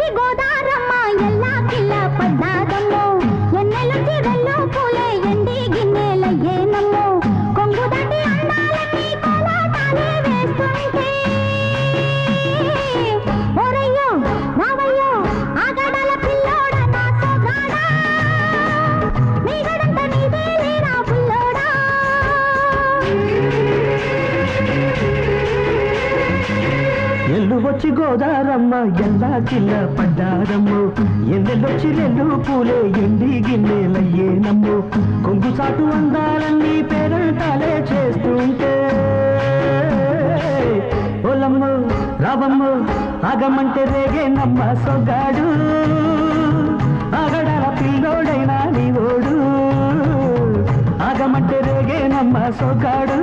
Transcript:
వచ్చి గోదారమ్మ ఎల్లా కిల్ల పడ్డాదమ్మో ఎన్నెలుంచి వెళ్ళు పూలే ఎండి గిన్నెలయ్యేనమ్మో కొంగు దాటి అందాలన్నీ కోలాటాలే వేస్తుంటే ఓరయ్యో రావయ్యో ఆగడాల పిల్లోడా నా సోగాడా నీ గడంత నీదే లేరా పుల్లోడా ఎల్లు వచ్చి గోదారమ్మ ఎల్లా కిల్ల పడ్డారమ్మో ఎన్నెల్లొచ్చి రెల్లు పూలే ఎండి గిన్నెలయ్యేనమ్మో కొంగు చాటు అందాలన్నీ పేరంటాలే చేస్తుంటే ఓలమ్ము రావమ్ము ఆగమంటే రేగేనమ్మ సొగ్గాడు ఆగడాల పిల్లోడైనా నీ ఓడు ఆగమంటే రేగేనమ్మ సొగ్గాడు